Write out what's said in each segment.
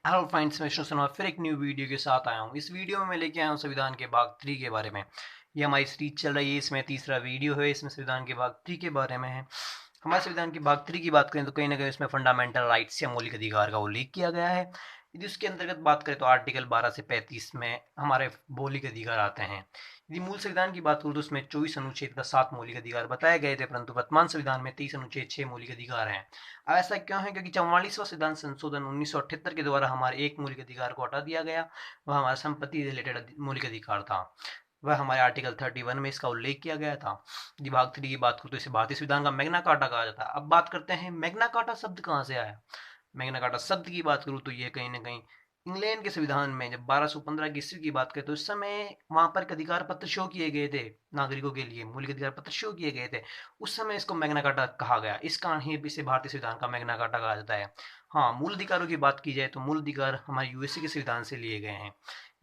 Hello friends, मैं विष्णु शर्मा फिर एक न्यू वीडियो के साथ आया हूँ। इस वीडियो में मैं लेके आया हूँ संविधान के भाग 3 के बारे में। ये हमारी सीरीज चल रही है, इसमें तीसरा वीडियो है। इसमें संविधान के भाग 3 के बारे में है। हमारे संविधान के भाग 3 की बात करें तो कहीं ना कहीं इसमें फंडामेंटल राइट्स या मौलिक अधिकार का उल्लेख किया गया है। यदि उसके अंतर्गत बात करें तो आर्टिकल 12 से 35 में हमारे मौलिक अधिकार आते हैं। यदि मूल संविधान की बात करूँ तो उसमें 24 अनुच्छेद का 7 मौलिक अधिकार बताए गए थे, परंतु वर्तमान संविधान में 23 अनुच्छेद 6 मौलिक अधिकार हैं। अब ऐसा क्यों है? क्योंकि 44वां संविधान संशोधन 1978 के द्वारा हमारे एक मौलिक अधिकार को हटा दिया गया। वह हमारा संपत्ति रिलेटेड मौलिक अधिकार था। वह हमारे आर्टिकल 31 में इसका उल्लेख किया गया था। यदि भाग 3 की बात करूँ तो इसे भारतीय संविधान का मैग्ना कार्टा कहा जाता है। अब बात करते हैं मैग्ना कार्टा शब्द कहाँ से आया। मैग्ना कार्टा शब्द की बात करूँ तो ये कहीं ना कहीं इंग्लैंड के संविधान में जब 1215 की ईस्वी की बात करें तो उस समय वहां पर एक अधिकार पत्र शो किए गए थे। नागरिकों के लिए मौलिक अधिकार पत्र शो किए गए थे। उस समय इसको मैग्ना कार्टा कहा गया। इस कारण ही इसे भारतीय संविधान का मैग्ना कार्टा कहा जाता है। हाँ, मूल अधिकारों की बात की जाए तो मूल अधिकार हमारे यूएसए के संविधान से लिए गए हैं।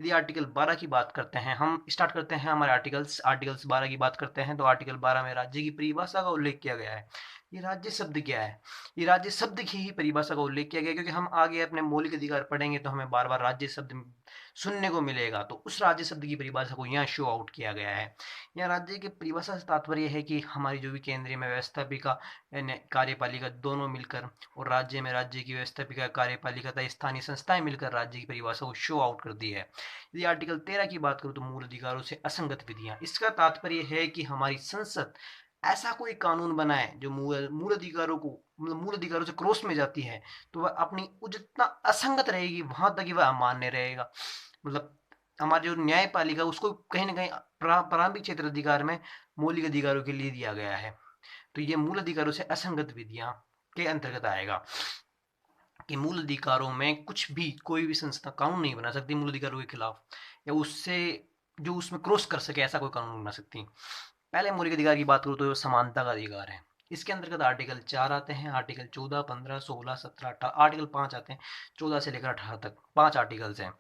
यदि आर्टिकल 12 की बात करते हैं, हम स्टार्ट करते हैं हमारे आर्टिकल्स 12 की बात करते हैं तो आर्टिकल 12 में राज्य की परिभाषा का उल्लेख किया गया है। ये राज्य शब्द क्या है? ये राज्य शब्द की ही परिभाषा का उल्लेख किया गया, क्योंकि हम आगे अपने मौलिक अधिकार पढ़ेंगे तो हमें बार बार राज्य शब्द सुनने को मिलेगा। तो उस राज्य शब्द की परिभाषा को यहाँ शो आउट किया गया है। यहाँ राज्य की परिभाषा से तात्पर्य है कि हमारी जो भी केंद्रीय में व्यवस्थापिका कार्यपालिका दोनों मिलकर, और राज्य में राज्य की व्यवस्थापिका कार्यपालिका तथा स्थानीय संस्थाएं मिलकर राज्य की परिभाषा को शो आउट करती है। यदि आर्टिकल 13 की बात करूँ तो मूल अधिकारों से असंगत विधियां, इसका तात्पर्य है कि हमारी संसद ऐसा कोई कानून बनाए जो मूल मूल अधिकारों को, मतलब मूल अधिकारों से क्रॉस में जाती है, तो वह अपनी जितना असंगत रहेगी वहां तक ही वह अमान्य रहेगा। मतलब हमारी जो न्यायपालिका उसको कहीं ना कहीं प्रारंभिक क्षेत्र अधिकार में मौलिक अधिकारों के लिए दिया गया है। तो ये मूल अधिकारों से असंगत विधियां के अंतर्गत आएगा कि मूल अधिकारों में कुछ भी कोई भी संस्था कानून नहीं बना सकती मूल अधिकारों के खिलाफ, या उससे जो उसमें क्रॉस कर सके ऐसा कोई कानून नहीं बना सकती। पहले मौलिक अधिकार की बात करूँ तो समानता का अधिकार है। इसके अंतर्गत आर्टिकल 4 आते हैं, आर्टिकल 14, 15, 16, 17, 18, आर्टिकल 5 आते हैं। 14 से लेकर 18 तक 5 आर्टिकल्स हैं।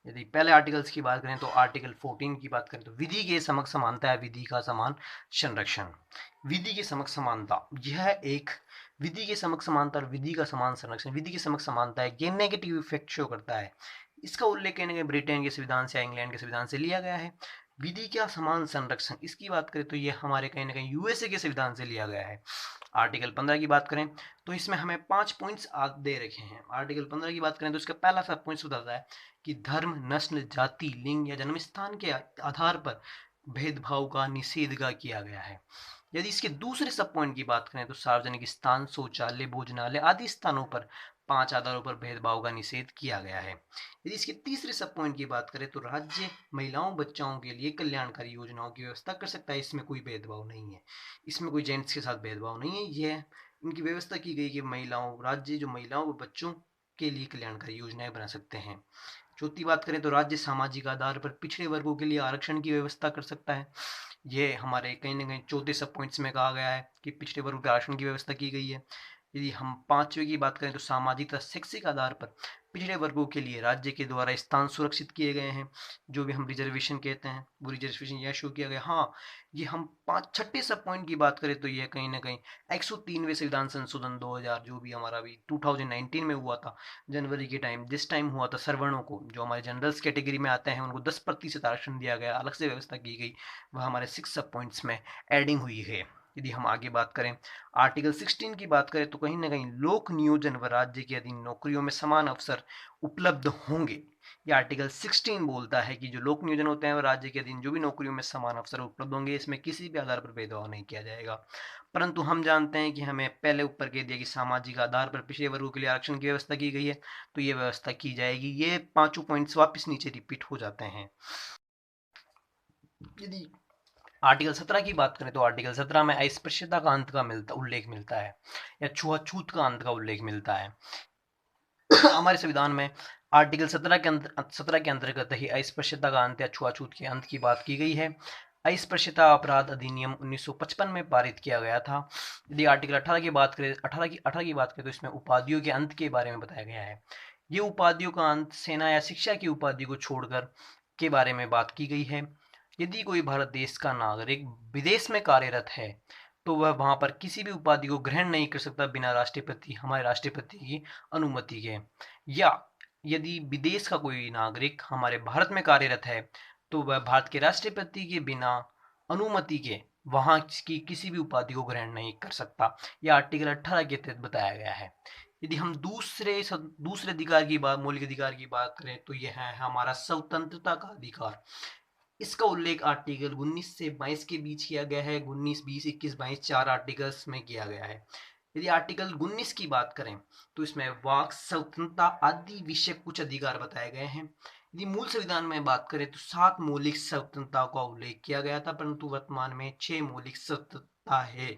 यदि पहले आर्टिकल्स की बात करें तो आर्टिकल 14 की बात करें तो विधि के समक्ष समानता है, विधि का समान संरक्षण। विधि के समक्ष समानता, यह एक विधि के समक्ष समानता और विधि का समान संरक्षण, विधि के समक्ष समानता है, ये नेगेटिव इफेक्ट शो करता है। इसका उल्लेख कहीं ना कहीं ब्रिटेन के संविधान से या इंग्लैंड के संविधान से लिया गया है। विधि का समान संरक्षण, इसकी बात करें तो ये हमारे कहीं ना कहीं यूएसए के संविधान से लिया गया है। आर्टिकल 15 की बात करें तो इसमें हमें 5 पॉइंट्स दे रखे हैं। आर्टिकल 15 की बात करें तो इसका पहला सा पॉइंट बताता है कि धर्म, नस्ल, जाति, लिंग या जन्म स्थान के आधार पर भेदभाव का निषेध का किया गया है। यदि इसके दूसरे सब पॉइंट की बात करें तो सार्वजनिक स्थान, शौचालय, भोजनालय आदि स्थानों पर 5 आधारों पर भेदभाव का निषेध किया गया है। यदि इसके तीसरे सब पॉइंट की बात करें तो राज्य महिलाओं बच्चाओं के लिए कल्याणकारी योजनाओं की व्यवस्था कर सकता है। इसमें कोई भेदभाव नहीं है, इसमें कोई जेंट्स के साथ भेदभाव नहीं है। यह इनकी व्यवस्था की गई कि राज्य जो महिलाओं व बच्चों के लिए कल्याणकारी योजनाएं बना सकते हैं। चौथी बात करें तो राज्य सामाजिक आधार पर पिछड़े वर्गों के लिए आरक्षण की व्यवस्था कर सकता है। ये हमारे कहीं ना कहीं चौथे सब पॉइंट्स में कहा गया है कि पिछड़े वर्गों के आरक्षण की व्यवस्था की गई है। यदि हम पांचवे की बात करें तो सामाजिक तथा शैक्षिक आधार पर पिछड़े वर्गों के लिए राज्य के द्वारा स्थान सुरक्षित किए गए हैं, जो भी हम रिजर्वेशन कहते हैं, वो रिजर्वेशन यह शो किया गया। हाँ, ये हम पाँच छठे सब पॉइंट की बात करें तो ये कहीं ना कहीं 103वें संविधान संशोधन 2000 जो भी हमारा अभी 2019 में हुआ था, जनवरी के टाइम जिस टाइम हुआ था, सवर्णों को जो हमारे जनरल्स कैटेगरी में आते हैं उनको 10% आरक्षण दिया गया, अलग से व्यवस्था की गई। वह हमारे 6 सब पॉइंट्स में एडिंग हुई है। यदि हम आगे बात करें आर्टिकल 16 की बात करें तो कहीं ना कहीं लोक नियोजन व राज्य के अधीन नौकरियों में समान अवसर उपलब्ध होंगे। ये आर्टिकल 16 बोलता है कि जो लोक नियोजन होते हैं वह राज्य के अधीन जो भी नौकरियों में समान अवसर उपलब्ध होंगे, इसमें किसी भी आधार पर भेदभाव नहीं किया जाएगा। परंतु हम जानते हैं कि हमें पहले ऊपर कह दिया कि सामाजिक आधार पर पिछड़े वर्गों के लिए आरक्षण की व्यवस्था की गई है, तो ये व्यवस्था की जाएगी। ये पांचों पॉइंट्स वापस नीचे रिपीट हो जाते हैं। यदि आर्टिकल 17 की बात करें तो आर्टिकल 17 में अस्पृश्यता का अंत का उल्लेख मिलता है, या छुआछूत का अंत का उल्लेख मिलता है। हमारे संविधान में आर्टिकल 17 के अंतर्गत ही अस्पृश्यता का अंत या छुआछूत के अंत की बात की गई है। अस्पृश्यता अपराध अधिनियम 1955 में पारित किया गया था। यदि आर्टिकल 18 की बात करें 18 की बात करें तो इसमें उपाधियों के अंत के बारे में बताया गया है। ये उपाधियों का अंत सेना या शिक्षा की उपाधि को छोड़कर के बारे में बात की गई है। यदि कोई भारत देश का नागरिक विदेश में कार्यरत है तो वह वहां पर किसी भी उपाधि को ग्रहण नहीं कर सकता बिना राष्ट्रपति, हमारे राष्ट्रपति की अनुमति के। या यदि विदेश का कोई नागरिक हमारे भारत में कार्यरत है तो वह भारत के राष्ट्रपति के बिना अनुमति के वहां की किसी भी उपाधि को ग्रहण नहीं कर सकता। यह आर्टिकल 18 के तहत बताया गया है। यदि हम दूसरे अधिकार की बात, मौलिक अधिकार की बात करें तो यह है हमारा स्वतंत्रता का अधिकार। इसका उल्लेख आर्टिकल 19 से 22 के बीच किया गया है। 19, 20, 21, 22 चार आर्टिकल्स में किया गया है। यदि आर्टिकल 19 की बात करें तो इसमें वाक स्वतंत्रता आदि विषय कुछ अधिकार बताए गए हैं। यदि मूल संविधान में बात करें तो 7 मौलिक स्वतंत्रता का उल्लेख किया गया था, परंतु वर्तमान में 6 मौलिक स्वतंत्रता है।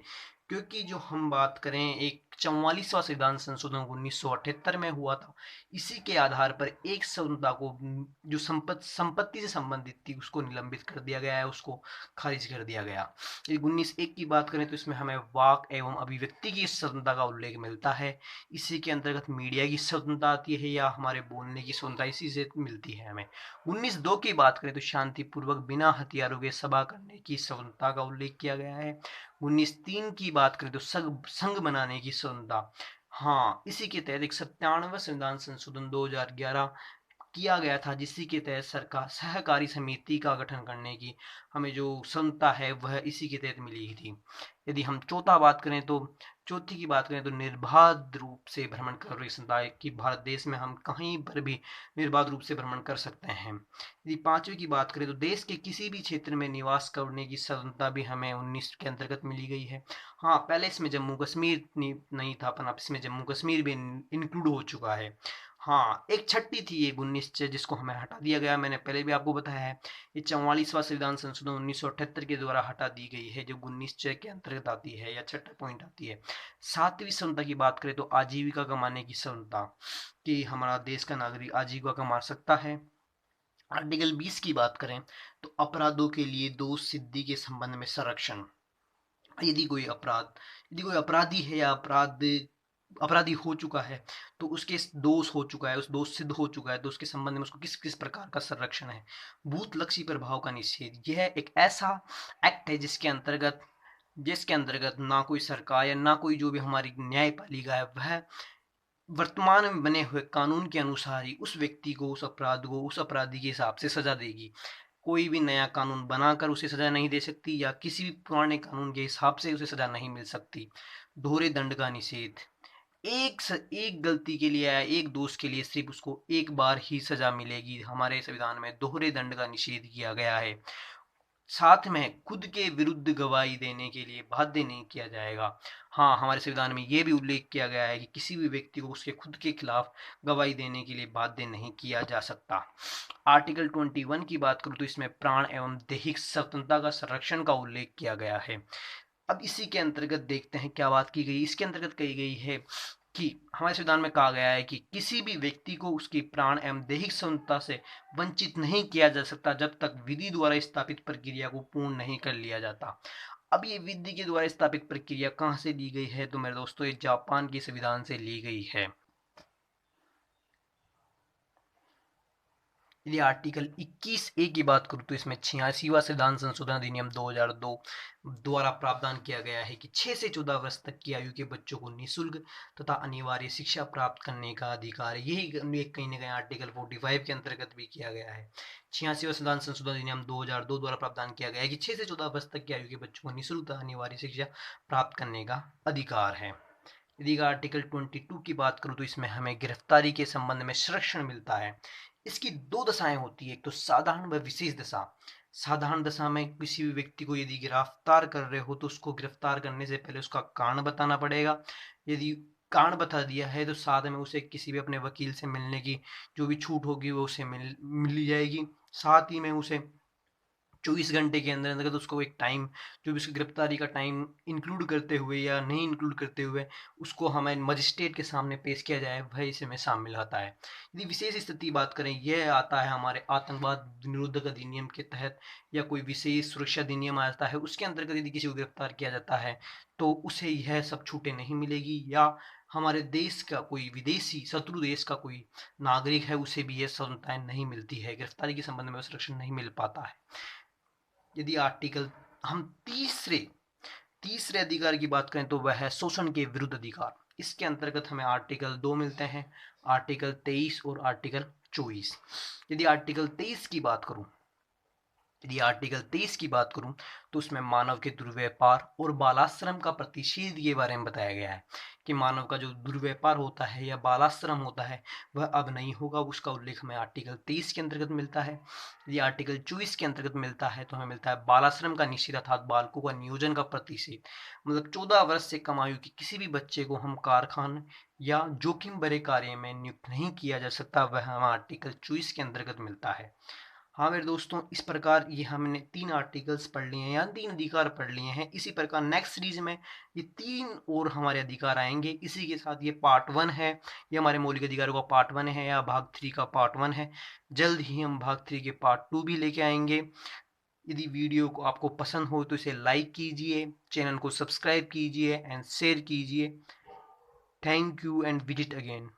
क्योंकि जो हम बात करें, एक 44वां संविधान संशोधन 1978 में हुआ था। इसी के आधार पर एक स्वतंत्रता को जो संपत्ति से संबंधित थी उसको निलंबित कर दिया गया है, उसको खारिज कर दिया गया। यदि 19(1) की बात करें तो इसमें हमें वाक एवं अभिव्यक्ति की स्वतंत्रता का उल्लेख मिलता है। इसी के अंतर्गत मीडिया की स्वतंत्रता आती है या हमारे बोलने की स्वतंत्रता इसी से मिलती है हमें। 19(2) की बात करें तो शांतिपूर्वक बिना हथियारों के सभा करने की स्वतंत्रता का उल्लेख किया गया है। 19(3) की बात करें तो संघ बनाने की स्वतंत्रता। हाँ, इसी के तहत एक 97वां संविधान संशोधन 2011 किया गया था, जिसके के तहत सरकार सहकारी समिति का गठन करने की हमें जो क्षमता है वह इसी के तहत मिली थी। यदि हम चौथी की बात करें तो निर्बाध रूप से भ्रमण कर रही क्षमता है कि भारत देश में हम कहीं पर भी निर्बाध रूप से भ्रमण कर सकते हैं। यदि 5वीं की बात करें तो देश के किसी भी क्षेत्र में निवास करने की स्वतंत्रता भी हमें 19 के अंतर्गत मिली गई है। हाँ, पहले इसमें जम्मू कश्मीर नहीं था, पर अब इसमें जम्मू कश्मीर भी इंक्लूड हो चुका है। हाँ, एक छठी थी ये 19 जिसको हमें हटा दिया गया, मैंने पहले भी आपको बताया है। ये 44वां संविधान संशोधन 1978 के द्वारा हटा दी गई है, जो 19 के अंतर्गत आती है या छठा पॉइंट आती है। 7वीं स्वतंत्रता की बात करें तो आजीविका कमाने की स्वतंत्रता, कि हमारा देश का नागरिक आजीविका कमा सकता है। आर्टिकल 20 की बात करें तो अपराधों के लिए दोष सिद्धि के संबंध में संरक्षण। यदि कोई अपराधी है या अपराधी हो चुका है तो उसके दोष हो चुका है, उस दोष सिद्ध हो चुका है, तो उसके संबंध में उसको किस किस प्रकार का संरक्षण है। भूत लक्षी प्रभाव का निषेध, यह एक ऐसा एक्ट है जिसके अंतर्गत ना कोई सरकार या ना कोई जो भी हमारी न्यायपालिका है वह वर्तमान में बने हुए कानून के अनुसार ही उस व्यक्ति को, उस अपराधी के हिसाब से सजा देगी। कोई भी नया कानून बनाकर उसे सजा नहीं दे सकती या किसी भी पुराने कानून के हिसाब से उसे सजा नहीं मिल सकती। दोहरे दंड का निषेध, एक गलती के लिए या एक दोष के लिए सिर्फ उसको एक बार ही सजा मिलेगी। हमारे संविधान में दोहरे दंड का निषेध किया गया है। साथ में खुद के विरुद्ध गवाही देने के लिए बाध्य नहीं किया जाएगा। हाँ, हमारे संविधान में यह भी उल्लेख किया गया है कि किसी भी व्यक्ति को उसके खुद के खिलाफ गवाही देने के लिए बाध्य नहीं किया जा सकता। आर्टिकल 21 की बात करूँ तो इसमें प्राण एवं दैहिक स्वतंत्रता का संरक्षण का उल्लेख किया गया है। अब इसी के अंतर्गत देखते हैं क्या बात की गई। इसके अंतर्गत कही गई है कि हमारे संविधान में कहा गया है कि किसी भी व्यक्ति को उसकी प्राण एवं दैहिक स्वतंत्रता से वंचित नहीं किया जा सकता जब तक विधि द्वारा स्थापित प्रक्रिया को पूर्ण नहीं कर लिया जाता। अब ये विधि के द्वारा स्थापित प्रक्रिया कहाँ से ली गई है तो मेरे दोस्तों, ये जापान के संविधान से ली गई है। यदि आर्टिकल 21(a) की बात करूँ तो इसमें 86वां संविधान संशोधन अधिनियम 2002 द्वारा प्रावधान किया गया है कि 6 से 14 वर्ष तक की आयु के बच्चों को निःशुल्क तथा अनिवार्य शिक्षा प्राप्त करने का अधिकार है। यही कहीं ना कहीं आर्टिकल 45 के अंतर्गत भी किया गया है। 86वां संविधान संशोधन अधिनियम 2002 द्वारा प्रावधान किया गया है कि 6 से 14 वर्ष तक की आयु के बच्चों को निःशुल्क तथा अनिवार्य शिक्षा प्राप्त करने का अधिकार है। यदि आर्टिकल 22 की बात करूँ तो इसमें हमें गिरफ्तारी के संबंध में संरक्षण मिलता है। इसकी दो दशाएं होती है, एक तो साधारण व विशेष दशा। साधारण दशा में किसी भी व्यक्ति को यदि गिरफ्तार कर रहे हो तो उसको गिरफ्तार करने से पहले उसका कारण बताना पड़ेगा। यदि कारण बता दिया है तो साथ में उसे किसी भी अपने वकील से मिलने की जो भी छूट होगी वो उसे मिल जाएगी। साथ ही में उसे 24 घंटे के अंदर अंदर उसको एक टाइम, जो भी उसकी गिरफ्तारी का टाइम इंक्लूड करते हुए या नहीं इंक्लूड करते हुए उसको हमें मजिस्ट्रेट के सामने पेश किया जाए, वह इसमें शामिल आता है। यदि विशेष स्थिति बात करें, यह आता है हमारे आतंकवाद निरोधक अधिनियम के तहत या कोई विशेष सुरक्षा अधिनियम आता है, उसके अंतर्गत यदि किसी को गिरफ्तार किया जाता है तो उसे यह सब छूटें नहीं मिलेगी। या हमारे देश का कोई विदेशी शत्रु देश का कोई नागरिक है उसे भी यह स्वतंत्रताएं नहीं मिलती है, गिरफ्तारी के संबंध में संरक्षण नहीं मिल पाता है। यदि आर्टिकल हम तीसरे अधिकार की बात करें तो वह है शोषण के विरुद्ध अधिकार। इसके अंतर्गत हमें आर्टिकल 2 मिलते हैं, आर्टिकल 23 और आर्टिकल 24। यदि आर्टिकल 23 की बात करूं, यदि आर्टिकल 23 की बात करूं तो उसमें मानव के दुर्व्यापार और बालाश्रम का प्रतिषेध के बारे में बताया गया है कि मानव का जो दुर्व्यापार होता है या बालाश्रम होता है वह अब नहीं होगा। उसका उल्लेख हमें आर्टिकल 23 के अंतर्गत मिलता है। यदि आर्टिकल 24 के अंतर्गत मिलता है तो हमें मिलता है बालाश्रम का निषेध अर्थात बालकों का नियोजन का प्रतिषेध। मतलब 14 वर्ष से कम आयु के किसी भी बच्चे को हम कारखाने या जोखिम भरे कार्य में नियुक्त नहीं किया जा सकता, वह हमें आर्टिकल 24 के अंतर्गत मिलता है। हाँ मेरे दोस्तों, इस प्रकार ये हमने 3 आर्टिकल्स पढ़ लिए हैं या 3 अधिकार पढ़ लिए हैं। इसी प्रकार नेक्स्ट सीरीज में ये 3 और हमारे अधिकार आएंगे। इसी के साथ ये पार्ट 1 है, ये हमारे मौलिक अधिकारों का पार्ट 1 है या भाग 3 का पार्ट 1 है। जल्द ही हम भाग 3 के पार्ट 2 भी लेके आएंगे। यदि वीडियो को आपको पसंद हो तो इसे लाइक कीजिए, चैनल को सब्सक्राइब कीजिए एंड शेयर कीजिए। Thank you and visit again.